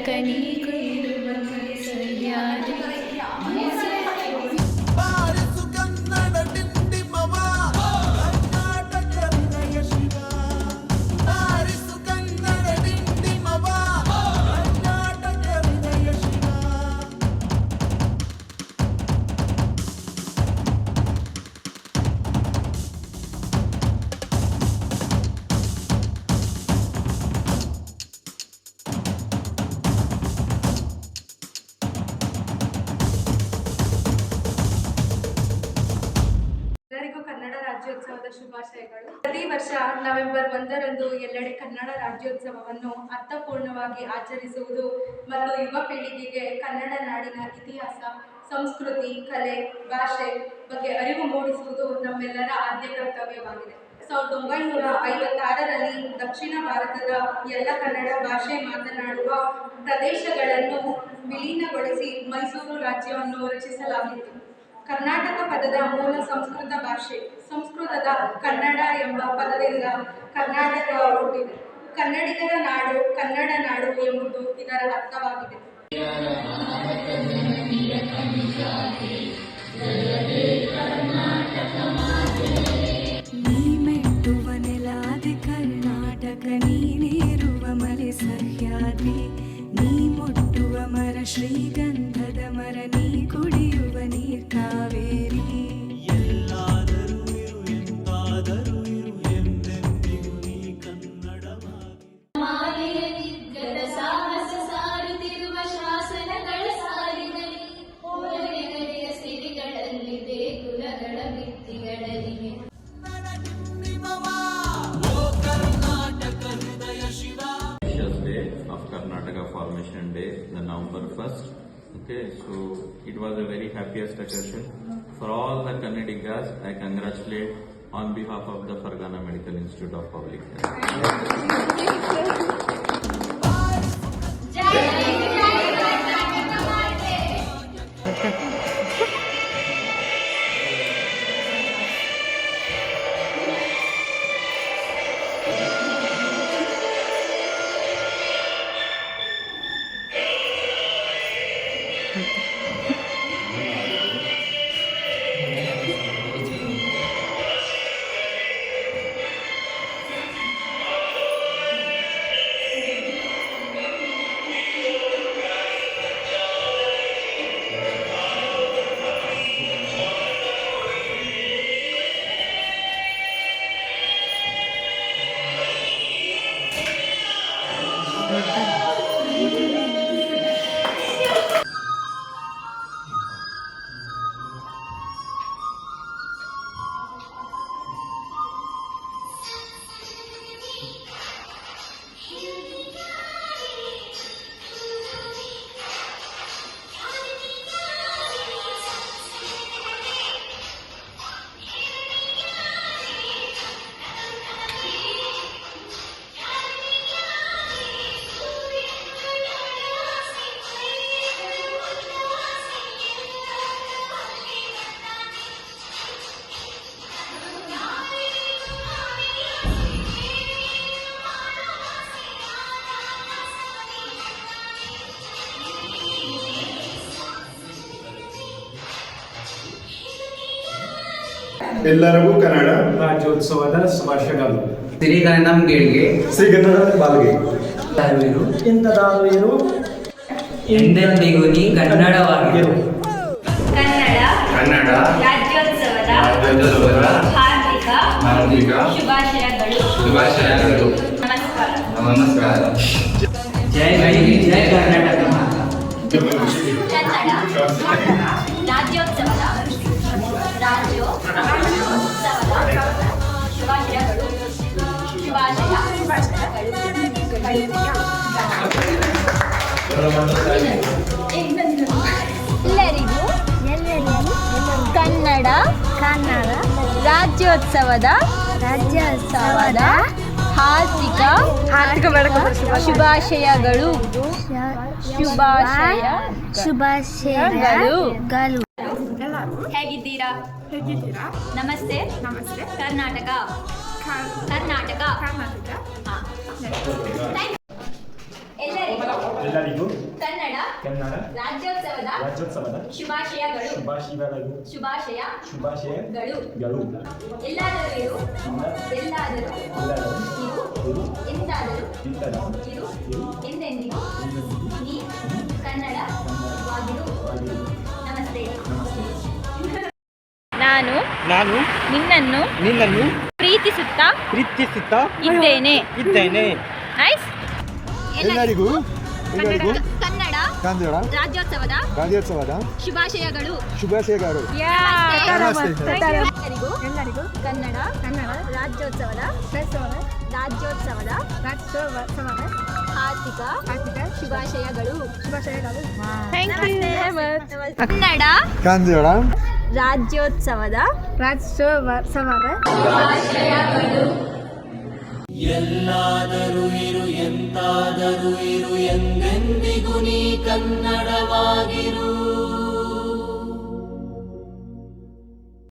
ಕರ್ನಾಟಕ ನೀರು ಇರುವ ಸರಿಯಾದ ಬಾರಿಸು ಕನ್ನಡ ಡಿಂಡಿಮವ ಕರ್ನಾಟಕ ಹೃದಯ ಶಿವ ಬಾರಿಸು ಕನ್ನಡ ಡಿಂಡಿಮವ ಕರ್ನಾಟಕ ಹೃದಯ ಶಿವ ಎಲ್ಲರಿಗೂ ಕನ್ನಡ ರಾಜ್ಯೋತ್ಸವದ ಶುಭಾಶಯಗಳು. ಪ್ರತಿ ವರ್ಷ ನವೆಂಬರ್ 1ರಂದು ಎಲ್ಲೆಡೆ ಕನ್ನಡ ರಾಜ್ಯೋತ್ಸವವನ್ನು ಅರ್ಥಪೂರ್ಣವಾಗಿ ಆಚರಿಸುವುದು ಮತ್ತು ಯುವ ಪೀಳಿಗೆಗೆ ಕನ್ನಡ ನಾಡಿನ ಇತಿಹಾಸ, ಸಂಸ್ಕೃತಿ, ಕಲೆ, ಭಾಷೆ ಬಗ್ಗೆ ಅರಿವು ಮೂಡಿಸುವುದು ನಮ್ಮೆಲ್ಲರ ಆದ್ಯ ಕರ್ತವ್ಯವಾಗಿದೆ. 1956ರಲ್ಲಿ ದಕ್ಷಿಣ ಭಾರತದ ಎಲ್ಲ ಕನ್ನಡ ಭಾಷೆ ಮಾತನಾಡುವ ಪ್ರದೇಶಗಳನ್ನು ವಿಲೀನಗೊಳಿಸಿ ಮೈಸೂರು ರಾಜ್ಯವನ್ನು ರಚಿಸಲಾಗಿತ್ತು. ಕರ್ನಾಟಕ ಪದದ ಮೂಲ ಸಂಸ್ಕೃತ ಭಾಷೆ. ಸಂಸ್ಕೃತದ ಕನ್ನಡ ಎಂಬ ಪದದಿಂದ ಕರ್ನಾಟಕ ಹುಟ್ಟಿದೆ. ಕನ್ನಡಿಗರ ನಾಡು ಕನ್ನಡ ನಾಡು ಎಂಬುದು ಇದರ ಅರ್ಥವಾಗಿದೆ. ನೀ ಮೆಟ್ಟುವ ನೆಲಾದೆ ಕರ್ನಾಟಕ, ನೀನಿರುವ ಮಲೆ ಸಹ್ಯಾದ್ರಿ, ನೀ ಮುಟ್ಟುವ ಮರ ಶ್ರೀಗಂಧದ ಮರ, ನೀ ಕುಡಿಯುವ ನೀರ್ ಕಾವೇರಿ. ಎಲ್ಲಾದರೂ ಇರು ಎಂತಾದರೂ ಇರು ಎಂದೆಂದಿಗೂ ನೀ ಕನ್ನಡವಾಗಿ. ಮಾಲೆಯಲ್ಲಿದ್ದ ಸಾಹಸ ಸಾರುತ್ತಿರುವ ಶಾಸನಗಳ ಸಾಲಿನಲ್ಲಿ, ಹೊರಗೆರೆಯ ಸಿರಿಗಳಲ್ಲಿ ದೇಗುಲಗಳ ಭಿತ್ತಿಗಳಲ್ಲಿ Day of Karnataka Formation Day, the November 1st. Okay, so it was a very happiest occasion for all the Kannadigas. I congratulate on behalf of the Fargana Medical Institute of Public Health. ಎಲ್ಲರಿಗೂ ಕನ್ನಡ ರಾಜ್ಯೋತ್ಸವದ ಶುಭಾಶಯಗಳು. ಶ್ರೀಗಂಧಂ ಗೆಲ್ಗೆ ಶ್ರೀಗಂಧದ ಬಾಲ್ಗೆ ತಾರುವಿರು ಎಂತದಾರುವಿರು ಎಂದೆಂದಿಗೂ ನೀ ಕನ್ನಡವಾಗಿರು. ಕನ್ನಡ ಕನ್ನಡ ರಾಜ್ಯೋತ್ಸವದ ರಾಜ್ಯೋತ್ಸವದ ಹಾರ್ದಿಕ ಶುಭಾಶಯಗಳು. ಶುಭಾಶಯಗಳು. ನಮಸ್ಕಾರ. ನಮಸ್ಕಾರ. ಜೈ ಜೈ ಕರ್ನಾಟಕ ಮಾತಾ. ಕನ್ನಡ ರಾಜ್ಯೋತ್ಸವದ ಶುಭಾಶಯಗಳು. ಎಲ್ಲರಿಗೂ ಕನ್ನಡ ರಾಜ್ಯೋತ್ಸವದ ಹಾರ್ದಿಕ ಶುಭಾಶಯಗಳು. ಹೇಗಿದ್ದೀರಾ? ನಮಸ್ತೆ. ಕರ್ನಾಟಕ. ಎಲ್ಲರಿಗೂ ಎಲ್ಲರಿಗೂ ಕನ್ನಡ ಕನ್ನಡ ರಾಜ್ಯೋತ್ಸವದ ರಾಜ್ಯೋತ್ಸವದ ಶುಭಾಶಯಗಳು ಶುಭಾಶಯಗಳು ಶುಭಾಶಯಗಳು ಎಲ್ಲಾದರೂ ಇರು ಎಲ್ಲರೂ ಇರು ಎಂದಾದರೂ ಇರು ಇರು ಎಂದೆಂದಿಗೂ ನೀ ಕನ್ನಡವಾಗಿರು ನಮಸ್ತೆ ನಾನು ನಿನ್ನನ್ನು ಪ್ರೀತಿಸುತ್ತಾ ಇದ್ದೇನೆ ನೈಸ್ ಎಲ್ಲರಿಗೂ ಕನ್ನಡ ಕನ್ನಡ ರಾಜ್ಯೋತ್ಸವದ ಶುಭಾಶಯಗಳು ಎಲ್ಲರಿಗೂ ಕನ್ನಡ ರಾಜ್ಯೋತ್ಸವದ ಹಾರ್ದಿಕ ಶುಭಾಶಯಗಳು ಕನ್ನಡ ರಾಜ್ಯೋತ್ಸವದ ಎಲ್ಲಾದರೂ ಇರು ಎಂತಾದರೂ ಇರು ಎಂದೆಂದಿಗೂ ನೀ ಕನ್ನಡವಾಗಿರು.